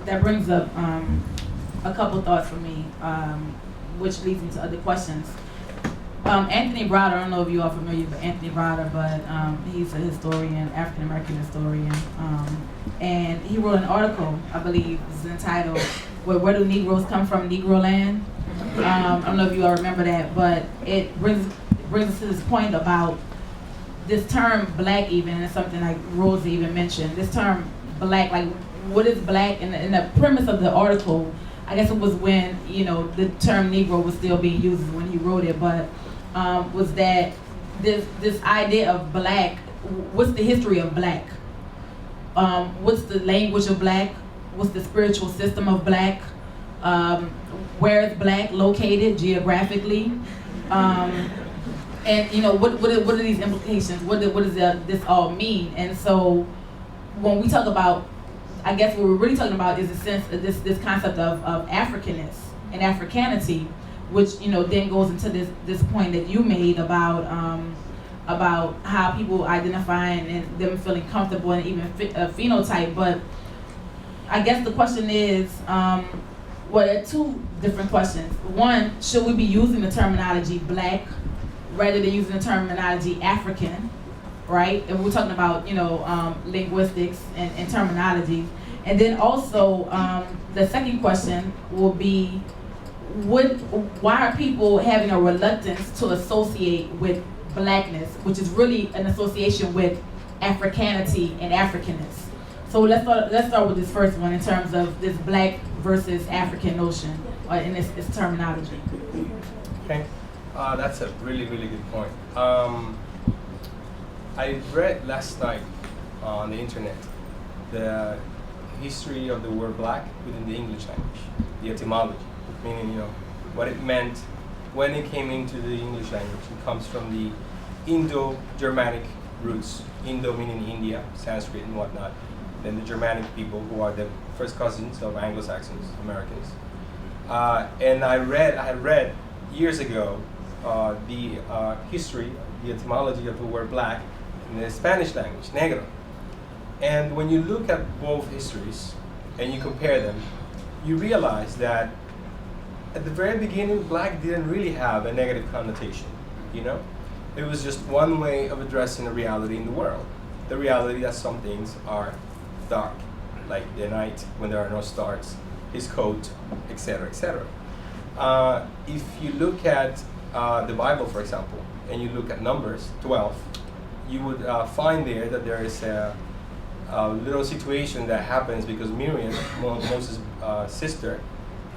that brings up a couple thoughts for me, which leads me to other questions. Anthony Browder, I don't know if you are familiar with Anthony Browder, but he's a historian, African American historian, and he wrote an article, I believe, is entitled "Where Do Negroes Come From, Negro Land?" I don't know if you all remember that, but it brings us to this point about this term "black," even, and it's something like Rosa even mentioned. This term "black," like what is black? And the premise of the article, I guess it was when the term Negro was still being used when he wrote it, but was that this idea of black? What's the history of black? What's the language of black? What's the spiritual system of black? Where is black located geographically? And what are these implications? What does this all mean? And so when we talk about, I guess what we're really talking about is a sense of this concept of Africanness and Africanity, which then goes into this point that you made about how people identifying and them feeling comfortable and even a phenotype. But I guess the question is, there are two different questions. One, should we be using the terminology black rather than using the terminology African, right? And we're talking about linguistics and terminology. And then also the second question will be, why are people having a reluctance to associate with blackness, which is really an association with Africanity and Africanness? So let's start with this first one in terms of this black versus African notion in its terminology. Okay, that's a really, really good point. I read last night on the internet the history of the word black within the English language, the etymology, meaning what it meant when it came into the English language. It comes from the Indo-Germanic roots, Indo meaning India, Sanskrit and whatnot, then the Germanic people who are the first cousins of Anglo-Saxons, Americans. And I had read years ago the history, the etymology of the word black in the Spanish language, negro. And when you look at both histories and you compare them, you realize that at the very beginning, black didn't really have a negative connotation, It was just one way of addressing a reality in the world. The reality that some things are dark, like the night when there are no stars, his coat, etc., etc. If you look at the Bible, for example, and you look at Numbers 12, you would find there that there is a little situation that happens because Miriam, Moses' sister,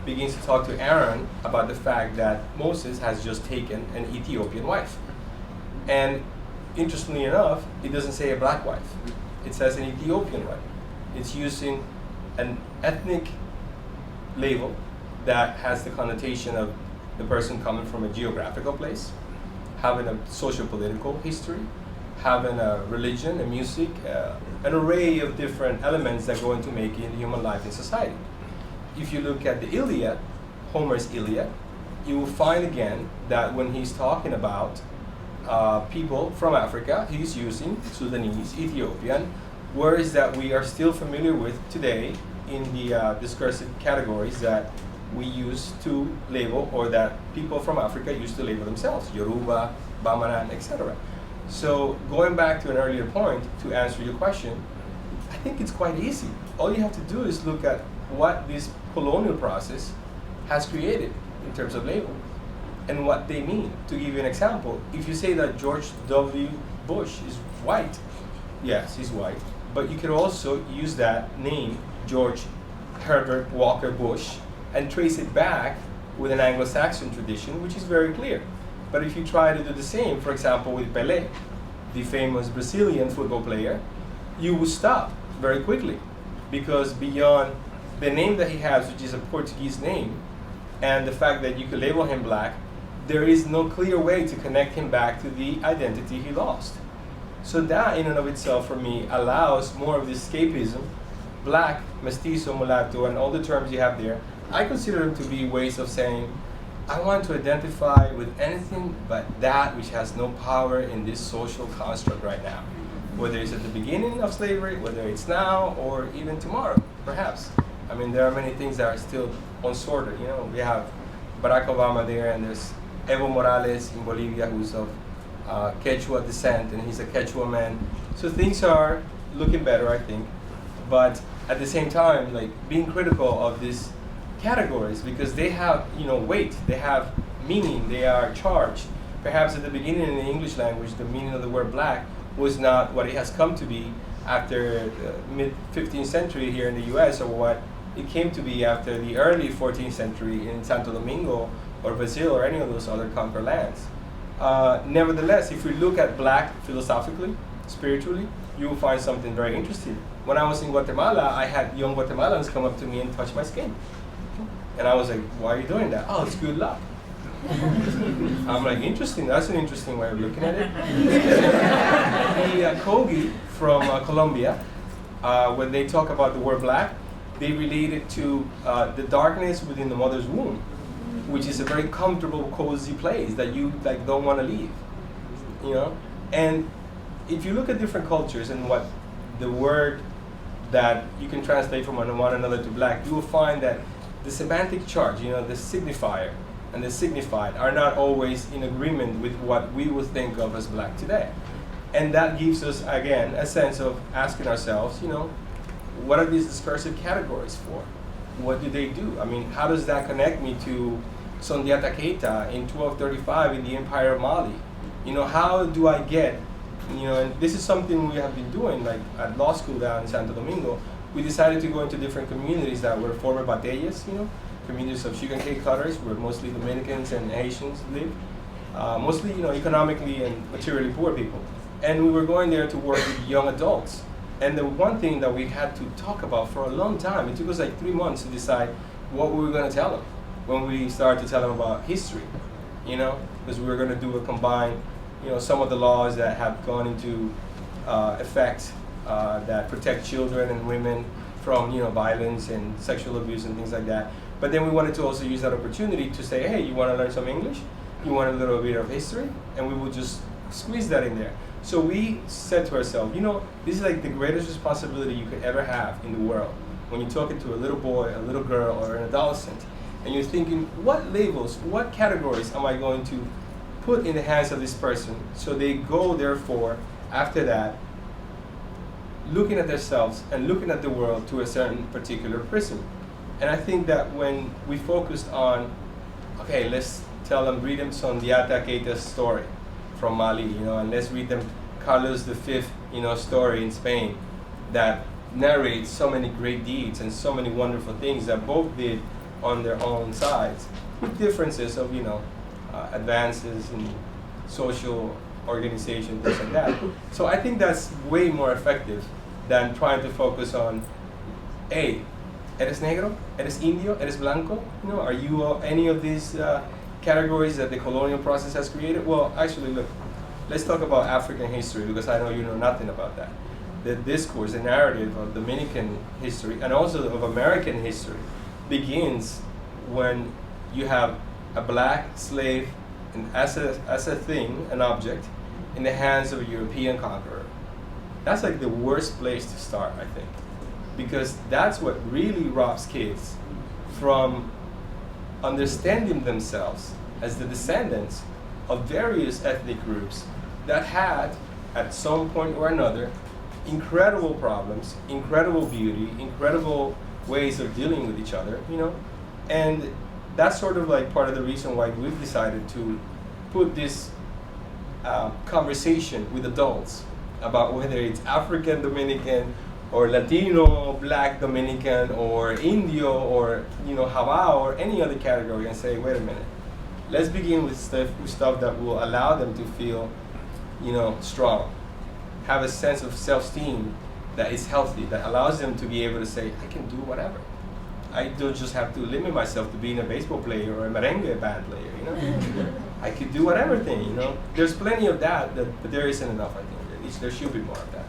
begins to talk to Aaron about the fact that Moses has just taken an Ethiopian wife. And interestingly enough, it doesn't say a black wife. It says an Ethiopian wife. It's using an ethnic label that has the connotation of the person coming from a geographical place, having a socio-political history, having a religion, a music, an array of different elements that go into making human life in society. If you look at the Iliad, Homer's Iliad, you will find again that when he's talking about people from Africa, he's using Sudanese, Ethiopian, words that we are still familiar with today in the discursive categories that we use to label, or that people from Africa used to label themselves, Yoruba, Bamanan, etc. So going back to an earlier point to answer your question, I think it's quite easy. All you have to do is look at what this colonial process has created in terms of label and what they mean. To give you an example, if you say that George W. Bush is white, yes, he's white, but you can also use that name, George Herbert Walker Bush, and trace it back with an Anglo-Saxon tradition, which is very clear. But if you try to do the same, for example, with Pelé, the famous Brazilian football player, you will stop very quickly, because beyond the name that he has, which is a Portuguese name, and the fact that you could label him black, there is no clear way to connect him back to the identity he lost. So that in and of itself for me allows more of this escapism. Black, mestizo, mulatto, and all the terms you have there, I consider them to be ways of saying, I want to identify with anything but that which has no power in this social construct right now. Whether it's at the beginning of slavery, whether it's now, or even tomorrow, perhaps. I mean, there are many things that are still unsorted. You know, we have Barack Obama there, and there's Evo Morales in Bolivia, who's of Quechua descent, and he's a Quechua man. So things are looking better, I think. But at the same time, like being critical of these categories, because they have, you know, weight, they have meaning, they are charged. Perhaps at the beginning in the English language, the meaning of the word black was not what it has come to be after the mid-15th century here in the US, or what it came to be after the early 14th century in Santo Domingo or Brazil or any of those other conquered lands. Nevertheless, if we look at black philosophically, spiritually, you will find something very interesting. When I was in Guatemala, I had young Guatemalans come up to me and touch my skin. And I was like, why are you doing that? Oh, it's good luck. I'm like, interesting, that's an interesting way of looking at it. The Kogi from Colombia, when they talk about the word black, they relate it to the darkness within the mother's womb, which is a very comfortable, cozy place that you like don't want to leave, you know? And if you look at different cultures and what the word that you can translate from one another to black, you will find that the semantic charge, you know, the signifier and the signified are not always in agreement with what we would think of as black today. And that gives us, again, a sense of asking ourselves, you know, what are these discursive categories for? What do they do? I mean, how does that connect me to Sundiata Keita in 1235 in the Empire of Mali? You know, how do I get, you know, and this is something we have been doing, like at law school down in Santo Domingo. We decided to go into different communities that were former batallas, you know, communities of sugarcane cutters where mostly Dominicans and Haitians live, mostly, you know, economically and materially poor people. And we were going there to work with young adults. And the one thing that we had to talk about for a long time, it took us like 3 months to decide what we were going to tell them when we started to tell them about history, you know, because we were going to do a combined, you know, some of the laws that have gone into effect that protect children and women from, you know, violence and sexual abuse and things like that. But then we wanted to also use that opportunity to say, hey, you want to learn some English? You want a little bit of history? And we would just squeeze that in there. So we said to ourselves, you know, this is like the greatest responsibility you could ever have in the world. When you're talking to a little boy, a little girl, or an adolescent, and you're thinking, what labels, what categories am I going to put in the hands of this person so they go, therefore, after that, looking at themselves and looking at the world to a certain particular prism. And I think that when we focused on, okay, let's tell them, read them Sundiata Keita's story from Mali, you know, and let's read them Carlos V, you know, story in Spain that narrates so many great deeds and so many wonderful things that both did on their own sides, with differences of, you know, advances in social organization, things like that. So I think that's way more effective than trying to focus on, hey, eres negro, eres indio, eres blanco, you know, are you any of these categories that the colonial process has created? Well, actually, look, let's talk about African history, because I know you know nothing about that. The discourse, the narrative of Dominican history, and also of American history, begins when you have a black slave and as a thing, an object, in the hands of a European conqueror. That's like the worst place to start, I think, because that's what really robs kids from understanding themselves as the descendants of various ethnic groups that had, at some point or another, incredible problems, incredible beauty, incredible ways of dealing with each other, you know? And that's sort of like part of the reason why we've decided to put this conversation with adults about whether it's African Dominican or Latino, Black Dominican, or Indio, or, you know, Hawa, or any other category, and say, wait a minute, let's begin with stuff that will allow them to feel, you know, strong, have a sense of self-esteem that is healthy, that allows them to be able to say, I can do whatever. I don't just have to limit myself to being a baseball player or a merengue band player, you know? I could do whatever thing, you know? There's plenty of that, but there isn't enough, I think. At least there should be more of that.